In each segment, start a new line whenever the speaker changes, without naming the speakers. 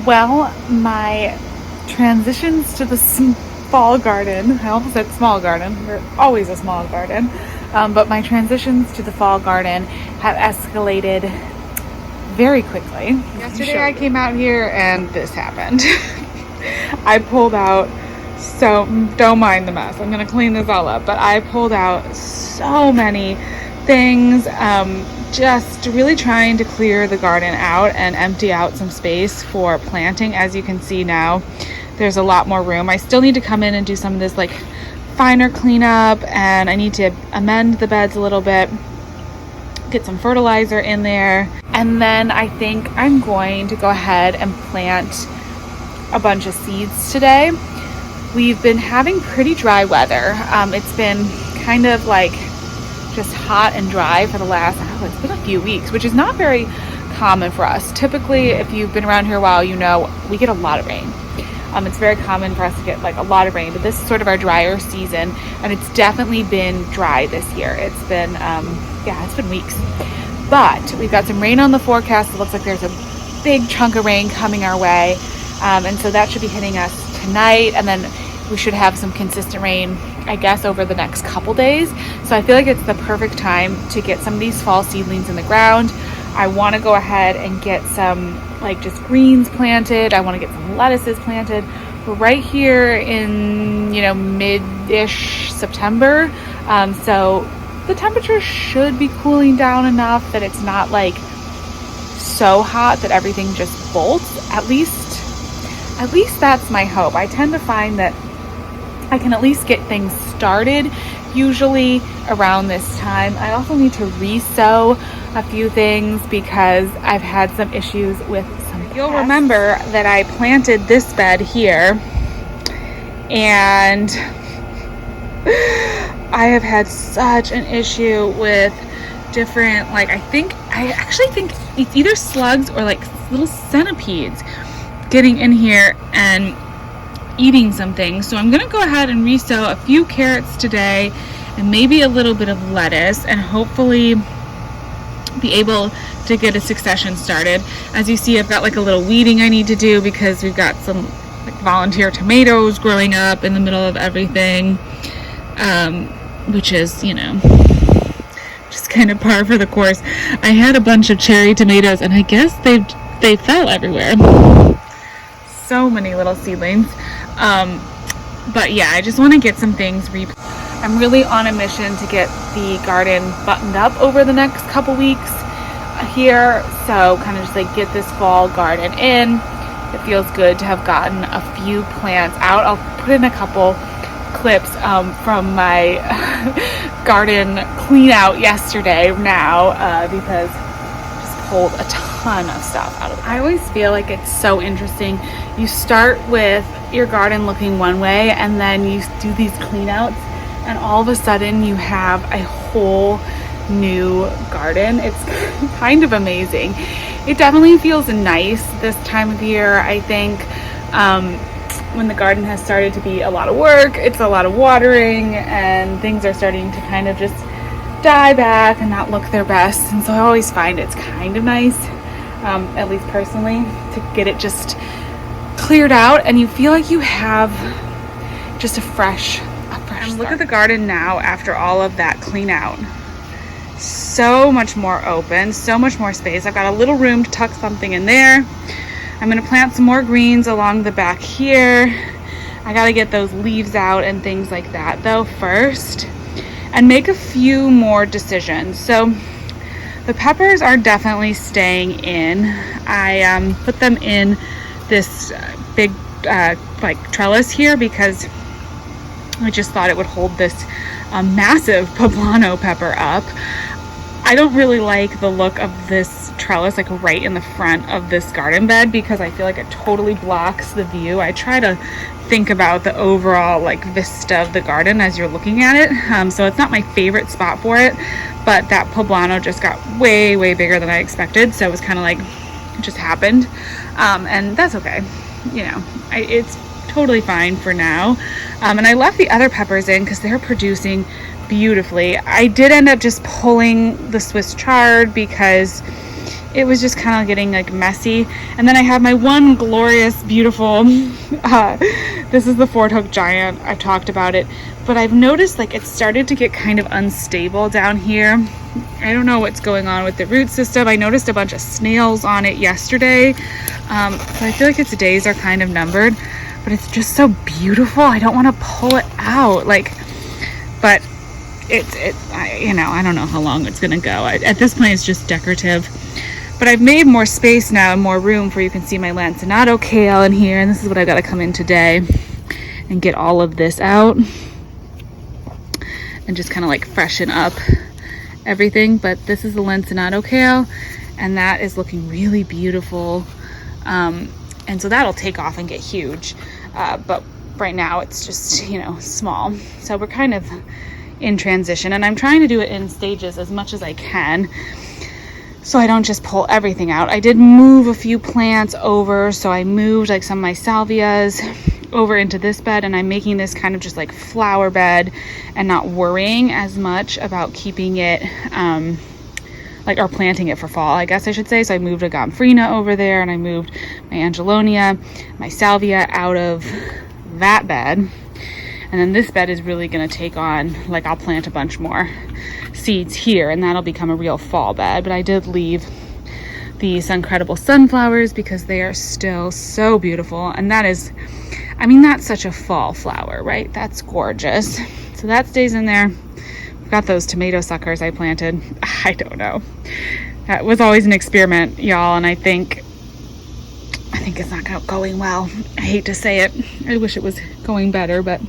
Well, my transitions to the fall garden, I almost said small garden, we're always a small garden, but my transitions to the fall garden have escalated very quickly. Yesterday I came out here and this happened. I pulled out, so don't mind the mess, I'm gonna clean this all up, but I pulled out so many things, just really trying to clear the garden out and empty out some space for planting. As you can see now, there's a lot more room. I still need to come in and do some of this like finer cleanup, and I need to amend the beds a little bit, get some fertilizer in there, and then I think I'm going to go ahead and plant a bunch of seeds today. We've been having pretty dry weather. It's been kind of like just hot and dry for the last, it's been a few weeks, which is not very common for us. Typically, if you've been around here a while, you know we get a lot of rain. It's very common for us to get like a lot of rain, but this is sort of our drier season, and it's definitely been dry this year. It's been, it's been weeks. But we've got some rain on the forecast. It looks like there's a big chunk of rain coming our way, and so that should be hitting us tonight, and then we should have some consistent rain, I guess, over the next couple days. So I feel like it's the perfect time to get some of these fall seedlings in the ground. I want to go ahead and get some like just greens planted. I want to get some lettuces planted. We're right here in, mid-ish September. So the temperature should be cooling down enough that it's not like so hot that everything just bolts. At least that's my hope. I tend to find that I can at least get things started usually around this time. I also need to re-sow a few things because I've had some issues with some pests. You'll remember that I planted this bed here, and I have had such an issue with different, I actually think it's either slugs or like little centipedes getting in here and eating some things. So I'm gonna go ahead and re-sow a few carrots today and maybe a little bit of lettuce, and hopefully be able to get a succession started. As you see, I've got like a little weeding I need to do because we've got some like volunteer tomatoes growing up in the middle of everything, which is, just kind of par for the course. I had a bunch of cherry tomatoes and I guess they fell everywhere. So many little seedlings. But yeah, I just want to get some things I'm really on a mission to get the garden buttoned up over the next couple weeks here. So kind of just like get this fall garden in. It feels good to have gotten a few plants out. I'll put in a couple clips from my garden clean out yesterday now because I just pulled a ton of stuff out of it. I always feel like it's so interesting. You start with your garden looking one way, and then you do these clean outs, and all of a sudden you have a whole new garden. It's kind of amazing. It definitely feels nice this time of year. I think when the garden has started to be a lot of work, it's a lot of watering, and things are starting to kind of just die back and not look their best. And so I always find it's kind of nice, at least personally, to get it just cleared out, and you feel like you have just a fresh start. Look at the garden now after all of that clean out. So much more open, so much more space. I've got a little room to tuck something in there. I'm going to plant some more greens along the back here. I got to get those leaves out and things like that though first, and make a few more decisions. So the peppers are definitely staying in. I put them in this big trellis here because I just thought it would hold this massive poblano pepper up. I don't really like the look of this trellis like right in the front of this garden bed because I feel like it totally blocks the view. I try to think about the overall like vista of the garden as you're looking at it, so it's not my favorite spot for it, but that poblano just got way bigger than I expected, so it was kind of like it just happened, and that's okay. It's totally fine for now. And I left the other peppers in because they're producing beautifully. I did end up just pulling the Swiss chard because it was just kind of getting like messy. And then I have my one glorious, beautiful, this is the Ford Hook Giant. I've talked about it, but I've noticed like it started to get kind of unstable down here. I don't know what's going on with the root system. I noticed a bunch of snails on it yesterday. So I feel like its days are kind of numbered, but it's just so beautiful. I don't want to pull it out, like, but I don't know how long it's gonna go. At this point, it's just decorative. But I've made more space now and more room for you can see my lanceolato kale in here. And this is what I got to come in today and get all of this out and just kind of like freshen up everything. But this is the lanceolato kale, and that is looking really beautiful. And so that'll take off and get huge. But right now it's just, small. So we're kind of in transition, and I'm trying to do it in stages as much as I can, so I don't just pull everything out. I did move a few plants over, so I moved like some of my salvias over into this bed, and I'm making this kind of just like flower bed and not worrying as much about keeping it or planting it for fall, I guess I should say. So I moved a gomphrena over there, and I moved my angelonia, my salvia out of that bed. And then this bed is really going to take on, like, I'll plant a bunch more seeds here, and that'll become a real fall bed. But I did leave these incredible sunflowers because they are still so beautiful. And that's such a fall flower, right? That's gorgeous. So that stays in there. I've got those tomato suckers I planted. I don't know. That was always an experiment, y'all, and I think it's not going well. I hate to say it. I wish it was going better, but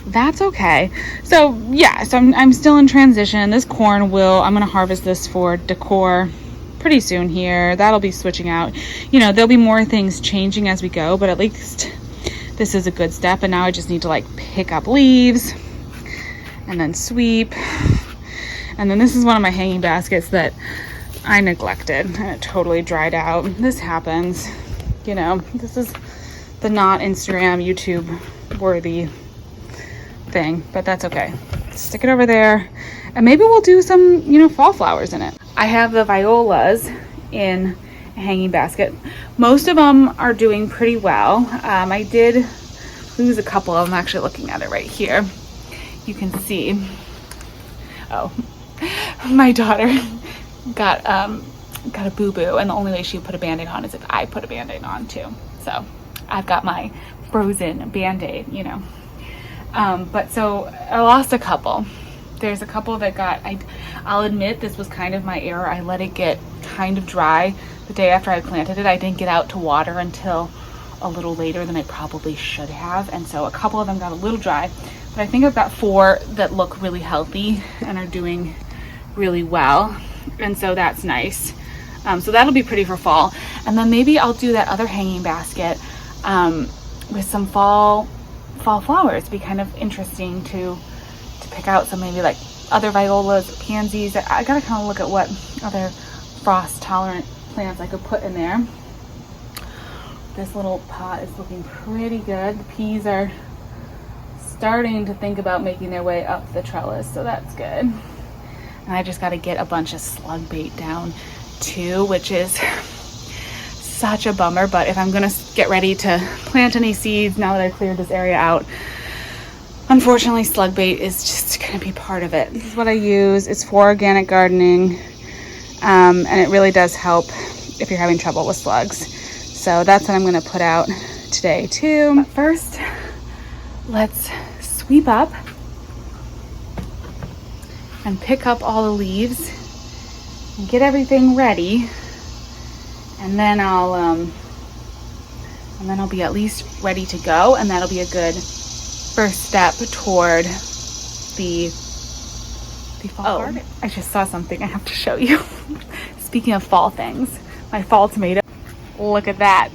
that's okay. So yeah, so I'm still in transition. This corn I'm going to harvest this for decor pretty soon here. That'll be switching out. There'll be more things changing as we go, but at least this is a good step. And now I just need to like pick up leaves and then sweep. And then this is one of my hanging baskets that I neglected, and it totally dried out. This happens. This is the not Instagram, YouTube worthy thing, but that's okay. Stick it over there, and maybe we'll do some fall flowers in it. I have the violas in a hanging basket. Most of them are doing pretty well. I did lose a couple of them. I'm actually looking at it right here. You can see, my daughter got a boo-boo, and the only way she would put a band-aid on is if I put a band-aid on too. So I've got my frozen band-aid, but so I lost a couple. There's a couple that I'll admit this was kind of my error. I let it get kind of dry the day after I planted it. I didn't get out to water until a little later than I probably should have. And so a couple of them got a little dry, but I think I've got 4 that look really healthy and are doing really well. And so that's nice. So that'll be pretty for fall. And then maybe I'll do that other hanging basket with some fall flowers. It'd be kind of interesting to pick out some maybe like other violas, pansies. I gotta kind of look at what other frost tolerant plants I could put in there. This little pot is looking pretty good. The peas are starting to think about making their way up the trellis, so that's good. And I just got to get a bunch of slug bait down too, which is such a bummer. But if I'm going to get ready to plant any seeds now that I've cleared this area out, unfortunately slug bait is just going to be part of it. This is what I use. It's for organic gardening, and it really does help if you're having trouble with slugs. So that's what I'm going to put out today too. But first, let's sweep up and pick up all the leaves and get everything ready, and then I'll be at least ready to go, and that'll be a good first step toward the fall garden. I just saw something I have to show you. Speaking of fall things, my fall tomato. Look at that.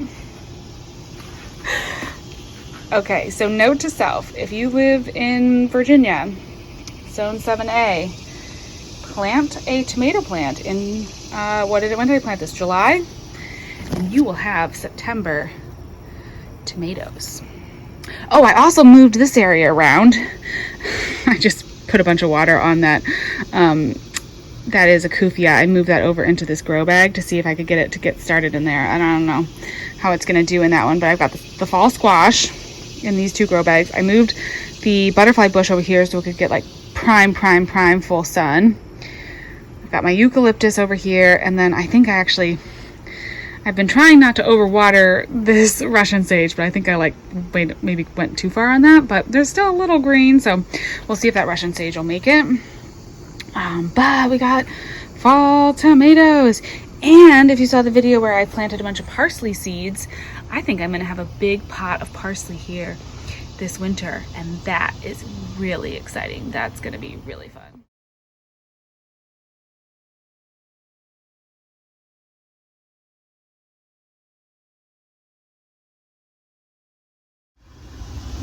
Okay, so note to self, if you live in Virginia, zone 7A, plant a tomato plant in, when did I plant this? July? And you will have September tomatoes. Oh, I also moved this area around. I just put a bunch of water on that that is a kufia. I moved that over into this grow bag to see if I could get it to get started in there. And I don't know how it's gonna do in that one, but I've got the fall squash in these 2 grow bags. I moved the butterfly bush over here so it could get like prime full sun. I've got my eucalyptus over here, and then I think I've been trying not to overwater this Russian sage, but I think I maybe went too far on that, but there's still a little green, so we'll see if that Russian sage will make it. But we got fall tomatoes. And if you saw the video where I planted a bunch of parsley seeds, I think I'm gonna have a big pot of parsley here this winter, and that is really exciting. That's gonna be really fun.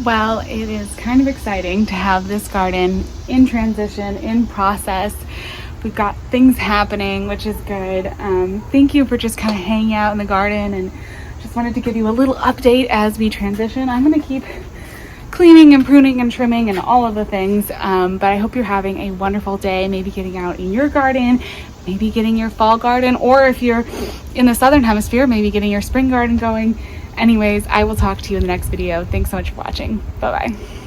Well, it is kind of exciting to have this garden in transition, in process. We've got things happening, which is good. Thank you for just kind of hanging out in the garden, and just wanted to give you a little update as we transition. I'm gonna keep cleaning and pruning and trimming and all of the things, but I hope you're having a wonderful day, maybe getting out in your garden, maybe getting your fall garden, or if you're in the southern hemisphere, maybe getting your spring garden going. Anyways, I will talk to you in the next video. Thanks so much for watching. Bye-bye.